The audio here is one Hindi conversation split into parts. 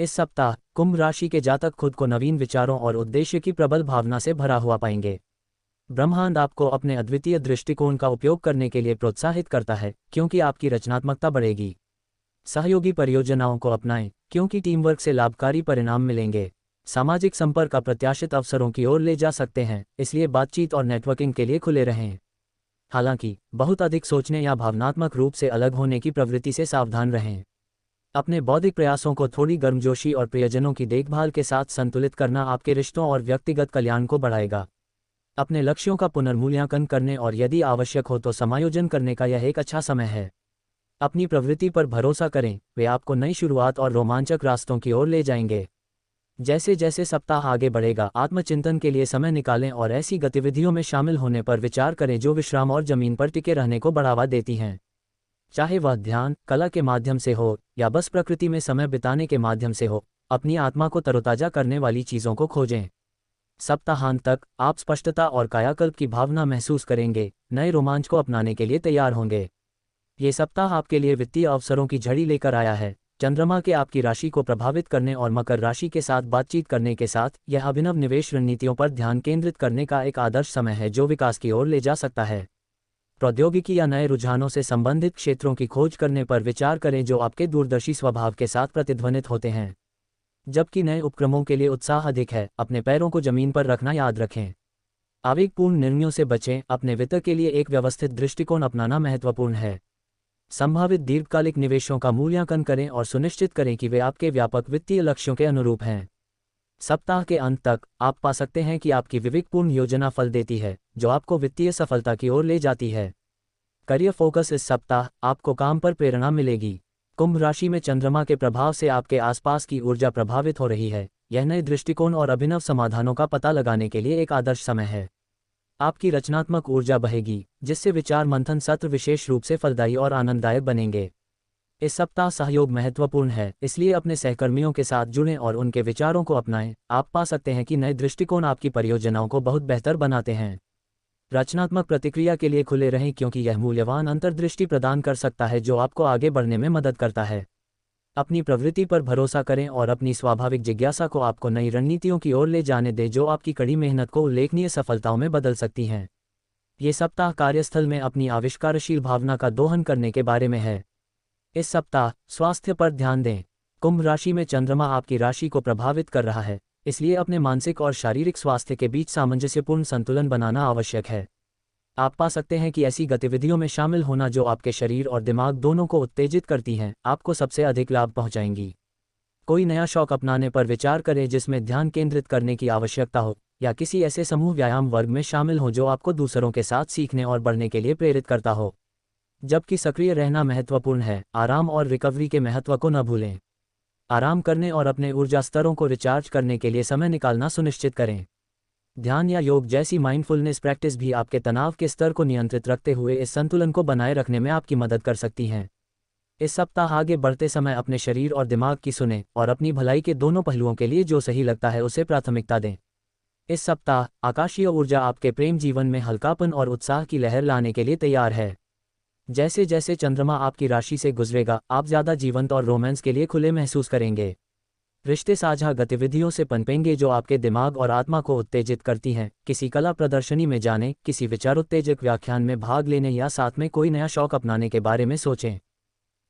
इस सप्ताह कुंभ राशि के जातक खुद को नवीन विचारों और उद्देश्य की प्रबल भावना से भरा हुआ पाएंगे। ब्रह्मांड आपको अपने अद्वितीय दृष्टिकोण का उपयोग करने के लिए प्रोत्साहित करता है, क्योंकि आपकी रचनात्मकता बढ़ेगी। सहयोगी परियोजनाओं को अपनाएं, क्योंकि टीम वर्क से लाभकारी परिणाम मिलेंगे। सामाजिक संपर्क अप्रत्याशित अवसरों की ओर ले जा सकते हैं, इसलिए बातचीत और नेटवर्किंग के लिए खुले रहें। हालांकि बहुत अधिक सोचने या भावनात्मक रूप से अलग होने की प्रवृत्ति से सावधान रहें। अपने बौद्धिक प्रयासों को थोड़ी गर्मजोशी और प्रियजनों की देखभाल के साथ संतुलित करना आपके रिश्तों और व्यक्तिगत कल्याण को बढ़ाएगा। अपने लक्ष्यों का पुनर्मूल्यांकन करने और यदि आवश्यक हो तो समायोजन करने का यह एक अच्छा समय है। अपनी प्रवृत्ति पर भरोसा करें, वे आपको नई शुरुआत और रोमांचक रास्तों की ओर ले जाएंगे। जैसे जैसे सप्ताह आगे बढ़ेगा, आत्मचिंतन के लिए समय निकालें और ऐसी गतिविधियों में शामिल होने पर विचार करें जो विश्राम और जमीन पर टिके रहने को बढ़ावा देती हैं। चाहे वह ध्यान, कला के माध्यम से हो या बस प्रकृति में समय बिताने के माध्यम से हो, अपनी आत्मा को तरोताजा करने वाली चीज़ों को खोजें। सप्ताहांत तक आप स्पष्टता और कायाकल्प की भावना महसूस करेंगे, नए रोमांच को अपनाने के लिए तैयार होंगे। ये सप्ताह आपके लिए वित्तीय अवसरों की झड़ी लेकर आया है। चंद्रमा के आपकी राशि को प्रभावित करने और मकर राशि के साथ बातचीत करने के साथ यह अभिनव निवेश रणनीतियों पर ध्यान केंद्रित करने का एक आदर्श समय है जो विकास की ओर ले जा सकता है। प्रौद्योगिकी या नए रुझानों से संबंधित क्षेत्रों की खोज करने पर विचार करें जो आपके दूरदर्शी स्वभाव के साथ प्रतिध्वनित होते हैं। जबकि नए उपक्रमों के लिए उत्साह अधिक है, अपने पैरों को जमीन पर रखना याद रखें। आवेगपूर्ण निर्णयों से बचें, अपने वित्त के लिए एक व्यवस्थित दृष्टिकोण अपनाना महत्वपूर्ण है। संभावित दीर्घकालिक निवेशों का मूल्यांकन करें और सुनिश्चित करें कि वे आपके व्यापक वित्तीय लक्ष्यों के अनुरूप हैं। सप्ताह के अंत तक आप पा सकते हैं कि आपकी विवेकपूर्ण योजना फल देती है, जो आपको वित्तीय सफलता की ओर ले जाती है। करियर फोकस इस सप्ताह आपको काम पर प्रेरणा मिलेगी। कुंभ राशि में चंद्रमा के प्रभाव से आपके आसपास की ऊर्जा प्रभावित हो रही है। यह नए दृष्टिकोण और अभिनव समाधानों का पता लगाने के लिए एक आदर्श समय है। आपकी रचनात्मक ऊर्जा बहेगी, जिससे विचार मंथन सत्र विशेष रूप से फलदायी और आनंददायक बनेंगे। इस सप्ताह सहयोग महत्वपूर्ण है, इसलिए अपने सहकर्मियों के साथ जुड़ें और उनके विचारों को अपनाएं। आप पा सकते हैं कि नए दृष्टिकोण आपकी परियोजनाओं को बहुत बेहतर बनाते हैं। रचनात्मक प्रतिक्रिया के लिए खुले रहें, क्योंकि यह मूल्यवान अंतर्दृष्टि प्रदान कर सकता है जो आपको आगे बढ़ने में मदद करता है। अपनी प्रवृत्ति पर भरोसा करें और अपनी स्वाभाविक जिज्ञासा को आपको नई रणनीतियों की ओर ले जाने दें जो आपकी कड़ी मेहनत को उल्लेखनीय सफलताओं में बदल सकती हैं। ये सप्ताह कार्यस्थल में अपनी आविष्कारशील भावना का दोहन करने के बारे में है। इस सप्ताह स्वास्थ्य पर ध्यान दें। कुंभ राशि में चंद्रमा आपकी राशि को प्रभावित कर रहा है, इसलिए अपने मानसिक और शारीरिक स्वास्थ्य के बीच सामंजस्यपूर्ण संतुलन बनाना आवश्यक है। आप पा सकते हैं कि ऐसी गतिविधियों में शामिल होना जो आपके शरीर और दिमाग दोनों को उत्तेजित करती हैं, आपको सबसे अधिक लाभ पहुंचाएंगी। कोई नया शौक अपनाने पर विचार करें जिसमें ध्यान केंद्रित करने की आवश्यकता हो, या किसी ऐसे समूह व्यायाम वर्ग में शामिल हो जो आपको दूसरों के साथ सीखने और बढ़ने के लिए प्रेरित करता हो। जबकि सक्रिय रहना महत्वपूर्ण है, आराम और रिकवरी के महत्व को न भूलें। आराम करने और अपने ऊर्जा स्तरों को रिचार्ज करने के लिए समय निकालना सुनिश्चित करें। ध्यान या योग जैसी माइंडफुलनेस प्रैक्टिस भी आपके तनाव के स्तर को नियंत्रित रखते हुए इस संतुलन को बनाए रखने में आपकी मदद कर सकती हैं। इस सप्ताह आगे बढ़ते समय अपने शरीर और दिमाग की सुनें और अपनी भलाई के दोनों पहलुओं के लिए जो सही लगता है उसे प्राथमिकता दें। इस सप्ताह आकाशीय ऊर्जा आपके प्रेम जीवन में हल्कापन और उत्साह की लहर लाने के लिए तैयार है। जैसे जैसे चंद्रमा आपकी राशि से गुजरेगा, आप ज़्यादा जीवंत और रोमांस के लिए खुले महसूस करेंगे। रिश्ते साझा गतिविधियों से पनपेंगे जो आपके दिमाग और आत्मा को उत्तेजित करती हैं। किसी कला प्रदर्शनी में जाने, किसी विचारोत्तेजक व्याख्यान में भाग लेने या साथ में कोई नया शौक अपनाने के बारे में सोचें।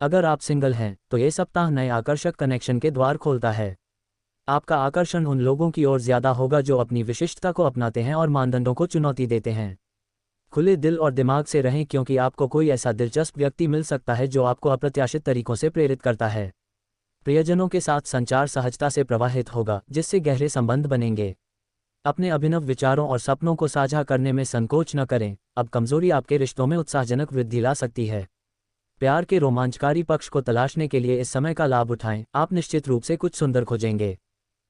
अगर आप सिंगल हैं तो ये सप्ताह नए आकर्षक कनेक्शन के द्वार खोलता है। आपका आकर्षण उन लोगों की ओर ज़्यादा होगा जो अपनी विशिष्टता को अपनाते हैं और मानदंडों को चुनौती देते हैं। खुले दिल और दिमाग से रहें, क्योंकि आपको कोई ऐसा दिलचस्प व्यक्ति मिल सकता है जो आपको अप्रत्याशित तरीकों से प्रेरित करता है। प्रियजनों के साथ संचार सहजता से प्रवाहित होगा, जिससे गहरे संबंध बनेंगे। अपने अभिनव विचारों और सपनों को साझा करने में संकोच न करें। अब कमजोरी आपके रिश्तों में उत्साहजनक वृद्धि ला सकती है। प्यार के रोमांचकारी पक्ष को तलाशने के लिए इस समय का लाभ उठाएं। आप निश्चित रूप से कुछ सुंदर खोजेंगे।